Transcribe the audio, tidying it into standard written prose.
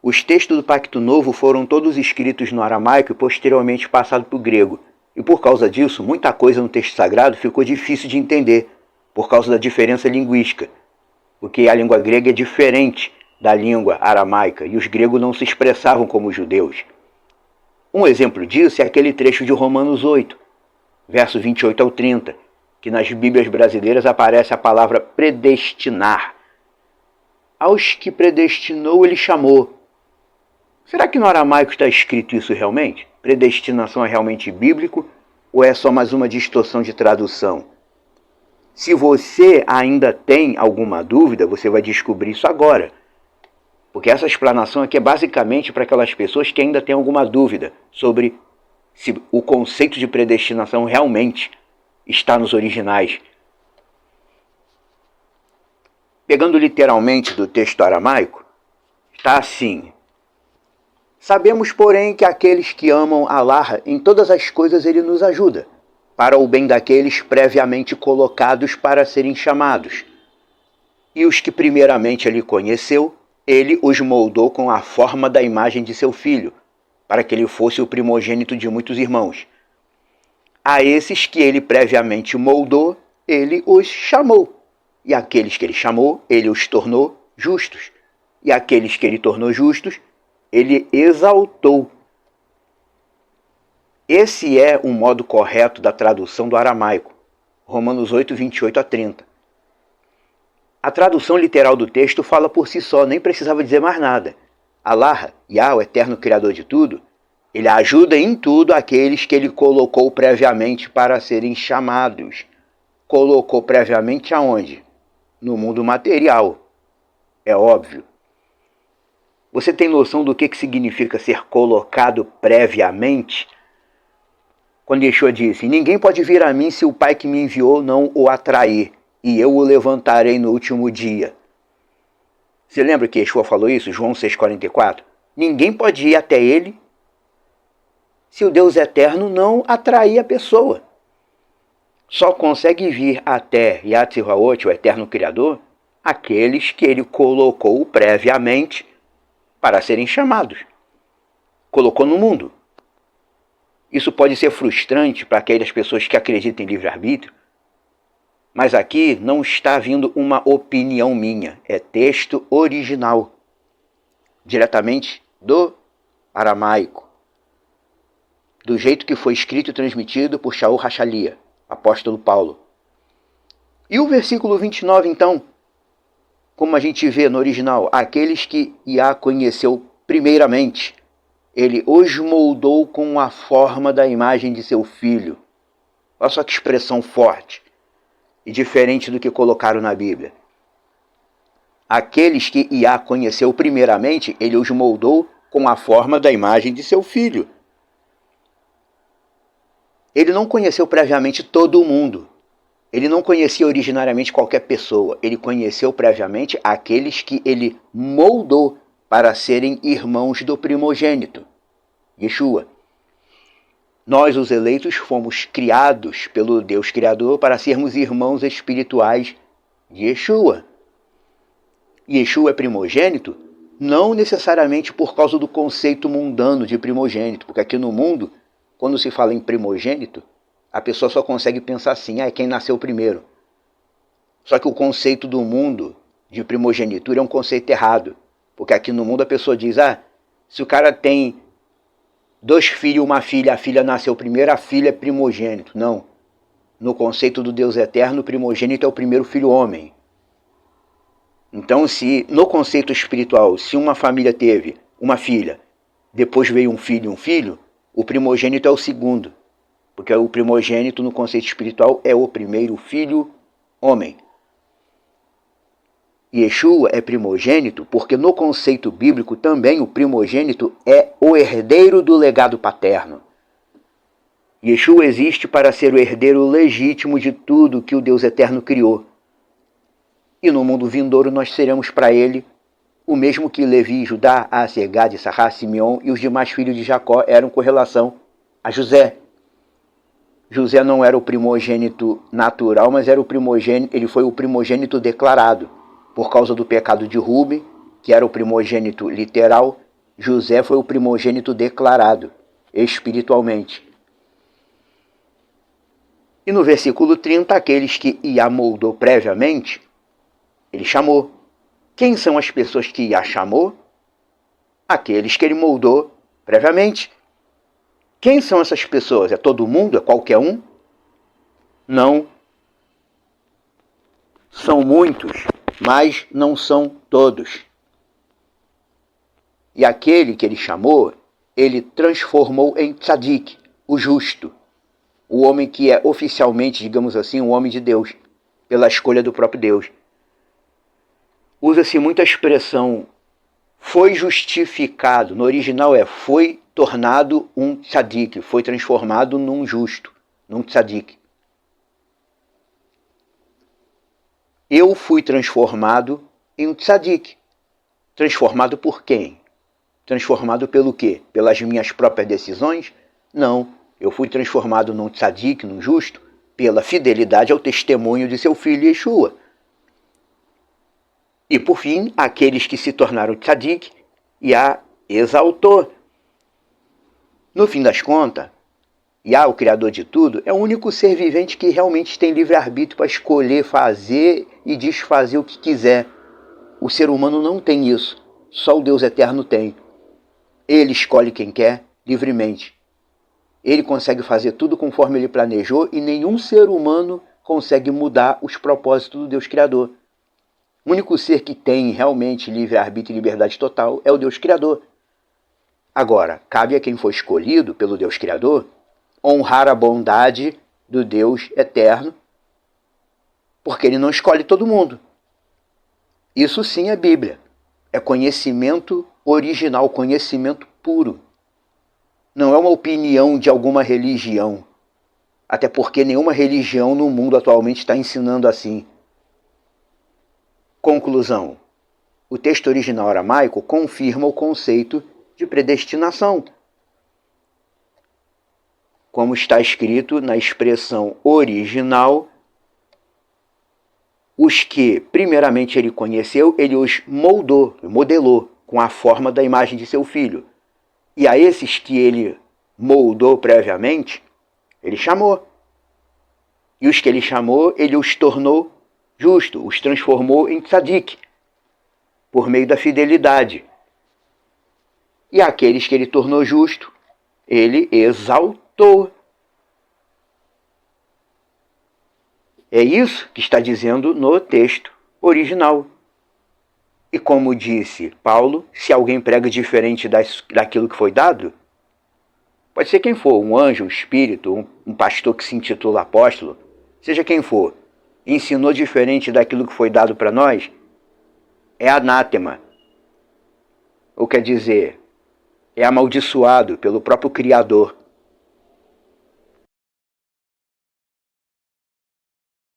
Os textos do Pacto Novo foram todos escritos no aramaico e posteriormente passados para o grego. E por causa disso, muita coisa no texto sagrado ficou difícil de entender, por causa da diferença linguística. Porque a língua grega é diferente da língua aramaica e os gregos não se expressavam como os judeus. Um exemplo disso é aquele trecho de Romanos 8, verso 28 ao 30, que nas Bíblias brasileiras aparece a palavra predestinar. Aos que predestinou, ele chamou. Será que no aramaico está escrito isso realmente? Predestinação é realmente bíblico ou é só mais uma distorção de tradução? Se você ainda tem alguma dúvida, você vai descobrir isso agora. Porque essa explanação aqui é basicamente para aquelas pessoas que ainda têm alguma dúvida sobre se o conceito de predestinação realmente está nos originais. Pegando literalmente do texto aramaico, está assim: sabemos, porém, que aqueles que amam Allah, em todas as coisas ele nos ajuda, para o bem daqueles previamente colocados para serem chamados. E os que primeiramente ele conheceu, ele os moldou com a forma da imagem de seu filho, para que ele fosse o primogênito de muitos irmãos. A esses que ele previamente moldou, ele os chamou. E aqueles que ele chamou, ele os tornou justos. E aqueles que ele tornou justos, ele exaltou. Esse é o modo correto da tradução do aramaico. Romanos 8, 28 a 30. A tradução literal do texto fala por si só, nem precisava dizer mais nada. Allah, Yah, o eterno criador de tudo, ele ajuda em tudo aqueles que ele colocou previamente para serem chamados. Colocou previamente aonde? No mundo material. É óbvio. Você tem noção do que significa ser colocado previamente? Quando Yeshua disse: ninguém pode vir a mim se o Pai que me enviou não o atrair, e eu o levantarei no último dia. Você lembra que Yeshua falou isso? João 6,44? Ninguém pode ir até ele se o Deus eterno não atrair a pessoa. Só consegue vir até Yatzirhaot, o eterno Criador, aqueles que ele colocou previamente para serem chamados. Colocou no mundo. Isso pode ser frustrante para aquelas pessoas que acreditam em livre-arbítrio, mas aqui não está vindo uma opinião minha, é texto original, diretamente do aramaico, do jeito que foi escrito e transmitido por Shaul Hachalia, apóstolo Paulo. E o versículo 29, então, como a gente vê no original, aqueles que Yah conheceu primeiramente, ele os moldou com a forma da imagem de seu filho. Olha só que expressão forte e diferente do que colocaram na Bíblia. Aqueles que Yah conheceu primeiramente, ele os moldou com a forma da imagem de seu filho. Ele não conheceu previamente todo mundo. Ele não conhecia originariamente qualquer pessoa. Ele conheceu previamente aqueles que ele moldou para serem irmãos do primogênito, Yeshua. Nós, os eleitos, fomos criados pelo Deus Criador para sermos irmãos espirituais de Yeshua. Yeshua é primogênito não necessariamente por causa do conceito mundano de primogênito, porque aqui no mundo, quando se fala em primogênito, a pessoa só consegue pensar assim: é quem nasceu primeiro. Só que o conceito do mundo de primogenitura é um conceito errado, porque aqui no mundo a pessoa diz: se o cara tem 2 filhos e uma filha, a filha nasceu primeiro, a filha é primogênito. Não. No conceito do Deus eterno, o primogênito é o primeiro filho homem. Então, se no conceito espiritual, se uma família teve uma filha, depois veio um filho, o primogênito é o segundo. Porque o primogênito no conceito espiritual é o primeiro filho homem. Yeshua é primogênito porque no conceito bíblico também o primogênito é o herdeiro do legado paterno. Yeshua existe para ser o herdeiro legítimo de tudo que o Deus eterno criou. E no mundo vindouro nós seremos para ele o mesmo que Levi, Judá, Aser, Gad, Issachar, Simeão e os demais filhos de Jacó eram com relação a José. José não era o primogênito natural, mas era o primogênito, ele foi o primogênito declarado, por causa do pecado de Rúben, que era o primogênito literal, José foi o primogênito declarado espiritualmente. E no versículo 30, aqueles que Iá moldou previamente, ele chamou. Quem são as pessoas que Iá chamou? Aqueles que ele moldou previamente. Quem são essas pessoas? É todo mundo? É qualquer um? Não. São muitos, mas não são todos. E aquele que ele chamou, ele transformou em tzadik, o justo. O homem que é oficialmente, digamos assim, um homem de Deus, pela escolha do próprio Deus. Usa-se muito a expressão foi justificado. No original foi tornado um tzadik, foi transformado num justo, num tzadik. Eu fui transformado em um tzadik. Transformado por quem? Transformado pelo quê? Pelas minhas próprias decisões? Não. Eu fui transformado num tzadik, num justo, pela fidelidade ao testemunho de seu filho Yeshua. E por fim, aqueles que se tornaram tzadik, Yah exaltou. No fim das contas, Yah, o Criador de tudo, é o único ser vivente que realmente tem livre-arbítrio para escolher, fazer e desfazer o que quiser. O ser humano não tem isso. Só o Deus eterno tem. Ele escolhe quem quer livremente. Ele consegue fazer tudo conforme ele planejou e nenhum ser humano consegue mudar os propósitos do Deus Criador. O único ser que tem realmente livre-arbítrio e liberdade total é o Deus Criador. Agora, cabe a quem for escolhido pelo Deus Criador honrar a bondade do Deus eterno, porque ele não escolhe todo mundo. Isso sim é Bíblia. É conhecimento original, conhecimento puro. Não é uma opinião de alguma religião. Até porque nenhuma religião no mundo atualmente está ensinando assim. Conclusão. O texto original aramaico confirma o conceito de predestinação. Como está escrito na expressão original, os que primeiramente ele conheceu, ele os modelou com a forma da imagem de seu filho. E a esses que ele moldou previamente, ele chamou. E os que ele chamou, ele os tornou justos, os transformou em tzadik, por meio da fidelidade. E aqueles que ele tornou justo, ele exaltou. É isso que está dizendo no texto original. E como disse Paulo, se alguém prega diferente daquilo que foi dado, pode ser quem for, um anjo, um espírito, um pastor que se intitula apóstolo, seja quem for, ensinou diferente daquilo que foi dado para nós, é anátema. Ou quer dizer, é amaldiçoado pelo próprio Criador.